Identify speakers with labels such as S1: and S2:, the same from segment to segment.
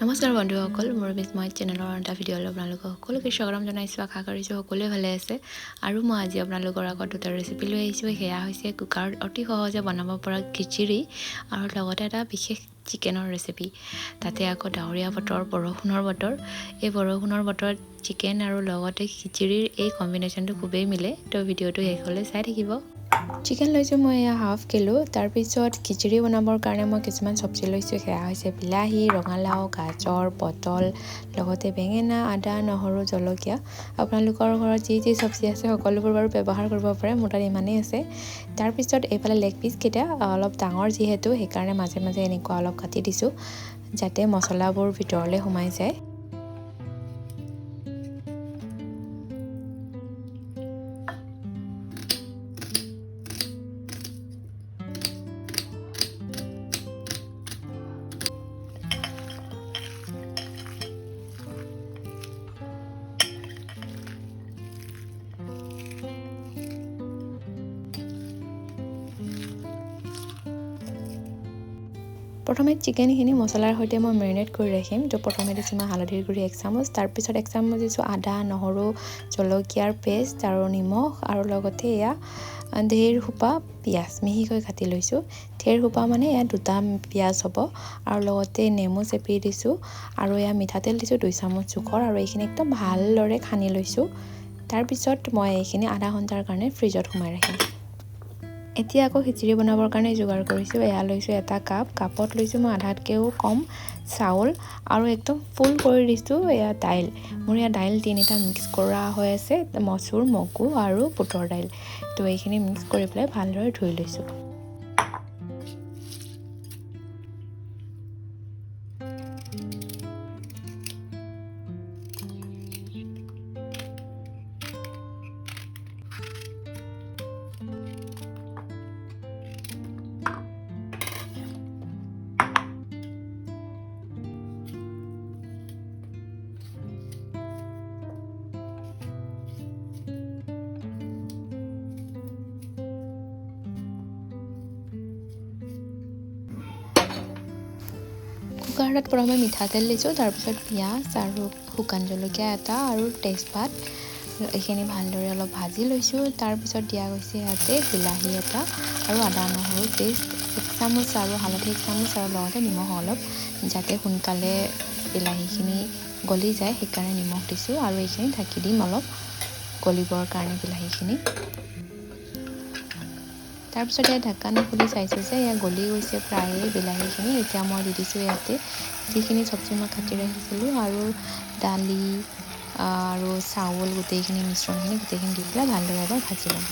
S1: নমস্কাৰ বন্ধুসকল, মোৰ বিস্ময় চেনেলৰ এটা ভিডিঅ'লৈ আপোনালোকক সকলোকে স্বাগতম জনাইছোঁ। আশা কৰিছোঁ সকলোৱে ভালে আছে। আৰু মই আজি আপোনালোকৰ আগত দুটা ৰেচিপি লৈ আহিছোঁ। সেয়া হৈছে কুকাৰত অতি সহজে বনাব পৰা খিচিৰি আৰু লগতে এটা বিশেষ চিকেনৰ ৰেচিপি। তাতে আকৌ ডাৱৰীয়া বতৰ, বৰষুণৰ বতৰ। এই বৰষুণৰ বতৰত চিকেন আৰু লগতে খিচিৰিৰ এই কম্বিনেশ্যনটো খুবেই মিলে। তো ভিডিঅ'টো শেষলৈ চাই থাকিব। চিকেন লৈছোঁ মই এয়া ½ কিলো। তাৰপিছত খিচিৰি বনাবৰ কাৰণে মই কিছুমান চব্জি লৈছোঁ। সেয়া হৈছে বিলাহী, ৰঙালাও, গাজৰ, পটল, লগতে বেঙেনা, আদা, নহৰু, জলকীয়া। আপোনালোকৰ ঘৰত যি যি চব্জি আছে সকলোবোৰ বাৰু ব্যৱহাৰ কৰিব পাৰে। মোৰ তাত ইমানেই আছে। তাৰপিছত এইফালে লেগ পিচকেইটা অলপ ডাঙৰ যিহেতু সেইকাৰণে মাজে মাজে এনেকুৱা অলপ কাটি দিছোঁ যাতে মছলাবোৰ ভিতৰলৈ সোমাই যায়। প্ৰথমে চিকেনখিনি মছলাৰ সৈতে মই মেৰিনেট কৰি ৰাখিম। তো প্ৰথমে দিছোঁ মই হালধিৰ গুড়ি 1 চামুচ, তাৰপিছত 1 চামুচ দিছোঁ আদা, নহৰু, জলকীয়াৰ পেষ্ট আৰু নিমখ, আৰু লগতে এয়া ঢেৰ সোপা পিঁয়াজ মিহিকৈ কাটি লৈছোঁ। ঢেৰ সোপা মানে এয়া 2টা পিঁয়াজ হ'ব, আৰু লগতে নেমু চেপি দিছোঁ, আৰু এয়া মিঠাতেল দিছোঁ 2 চামুচ জোখৰ, আৰু এইখিনি একদম ভালদৰে সানি লৈছোঁ। তাৰপিছত মই এইখিনি আধা ঘণ্টাৰ কাৰণে ফ্ৰিজত সোমাই ৰাখিম। এতিয়া আকৌ খিচিৰি বনাবৰ কাৰণে যোগাৰ কৰিছোঁ। এয়া লৈছোঁ এটা কাপত লৈছোঁ মই আধাতকৈও কম চাউল, আৰু একদম ফুল কৰি দিছোঁ এয়া দাইল। মোৰ এয়া দাইল 3টা মিক্স কৰা হৈ আছে, মচুৰ, মগু আৰু বুটৰ দাইল। তো এইখিনি মিক্স কৰি পেলাই ভালদৰে ধুই লৈছোঁ। কুকাৰত প্ৰথমে মিঠাতেল দিছোঁ, তাৰপিছত পিঁয়াজ আৰু শুকান জলকীয়া এটা আৰু তেজপাত, এইখিনি ভালদৰে অলপ ভাজি লৈছোঁ। তাৰপিছত দিয়া গৈছে ইয়াতে বিলাহী এটা আৰু আদা নহৰু পেষ্ট 1 চামুচ, আৰু হালধি 1 চামুচ, আৰু লগতে নিমখ অলপ, যাতে সোনকালে বিলাহীখিনি গলি যায় সেইকাৰণে নিমখ দিছোঁ। আৰু এইখিনি ঢাকি দিম অলপ গলিবৰ কাৰণে বিলাহীখিনি। তাৰপিছত এয়া ঢাকনি খুলি চাইছোঁ যে এয়া গলি গৈছে প্ৰায়ে বিলাহীখিনি। এতিয়া মই দি দিছোঁ ইয়াতে যিখিনি চব্জি মই কাটি ৰাখিছিলোঁ, আৰু দালি আৰু চাউল, গোটেইখিনি মিশ্ৰণখিনি গোটেইখিনি দি পেলাই ভালদৰে এবাৰ ভাজি ল'ম।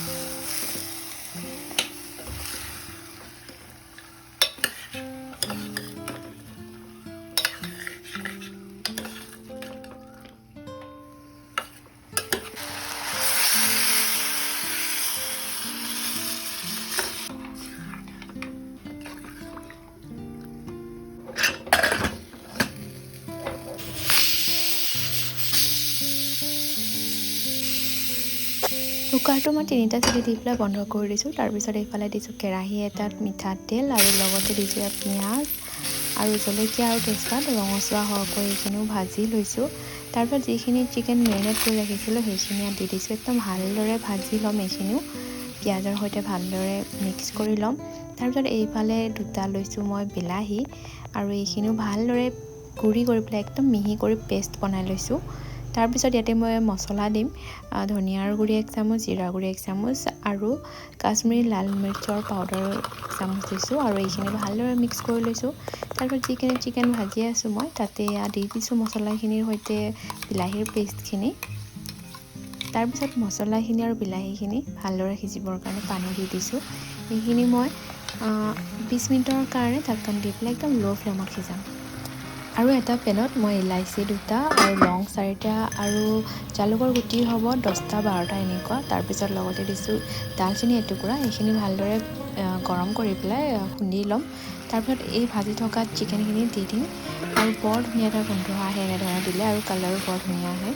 S1: কুকাৰটো মই 3টা চিটি দি পেলাই বন্ধ কৰি দিছোঁ। তাৰপিছত এইফালে দিছোঁ কেৰাহী এটাত মিঠাতেল, আৰু লগতে দিছোঁ ইয়াত পিঁয়াজ আৰু জলকীয়া আৰু তেজপাত ৰঙচুৱা হোৱাকৈ এইখিনিও ভাজি লৈছোঁ। তাৰপিছত যিখিনি চিকেন মেৰিনেট কৰি ৰাখিছিলোঁ সেইখিনি ইয়াত দি দিছোঁ। একদম ভালদৰে ভাজি ল'ম, এইখিনিও পিঁয়াজৰ সৈতে ভালদৰে মিক্স কৰি ল'ম। তাৰপিছত এইফালে 2টা লৈছোঁ মই বিলাহী, আৰু এইখিনিও ভালদৰে গুড়ি কৰি পেলাই একদম মিহি কৰি পেষ্ট বনাই লৈছোঁ। তাৰপিছত ইয়াতে মই মছলা দিম। ধনিয়াৰ গুড়ি 1 চামুচ, জিৰা গুড়ি 1 চামুচ, আৰু কাশ্মীৰী লাল মিৰ্চৰ পাউডাৰ 1 চামুচ দিছোঁ, আৰু এইখিনি ভালদৰে মিক্স কৰি লৈছোঁ। তাৰপিছত যিখিনি চিকেন ভাজি আছোঁ মই তাতে এয়া দি দিছোঁ মছলাখিনিৰ সৈতে বিলাহীৰ পেষ্টখিনি। তাৰপিছত মছলাখিনি আৰু বিলাহীখিনি ভালদৰে সিজিবৰ কাৰণে পানী দি দিছোঁ। এইখিনি মই 20 মিনিটৰ কাৰণে ঢাকন দি পেলাই একদম ল' ফ্লেমত সিজাম। আৰু এটা পেনত মই ইলাইচি 2টা আৰু লং 4টা আৰু জালুকৰ গুটি হ'ব 10টা 12টা এনেকুৱা। তাৰপিছত লগতে দিছোঁ ডালচেনি এটুকুৰা। এইখিনি ভালদৰে গৰম কৰি পেলাই খুন্দি ল'ম। তাৰপিছত এই ভাজি থকা চিকেনখিনি দি দিম, আৰু বৰ ধুনীয়া এটা গোন্ধ আহে এনেধৰণে দিলে, আৰু কালাৰো বৰ ধুনীয়া আহে।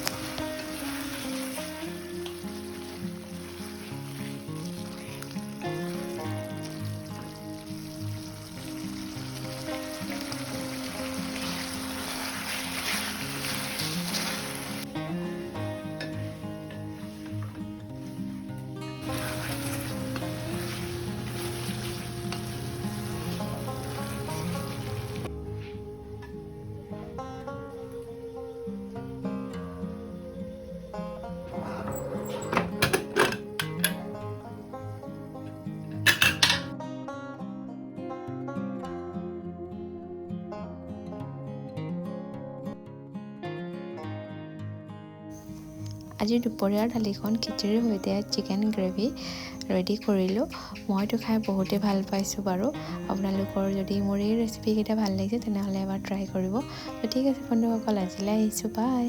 S1: আজি দুপৰীয়াৰ দালিখন খিচিৰিৰ সৈতে চিকেন গ্ৰেভি ৰেডি কৰিলোঁ। মইতো খাই বহুতেই ভাল পাইছোঁ বাৰু। আপোনালোকৰ যদি মোৰ এই ৰেচিপিকেইটা ভাল লাগিছে তেনেহ'লে এবাৰ ট্ৰাই কৰিব। তো ঠিক আছে বন্ধুসকল, আজিলৈ আহিছোঁ, বাই।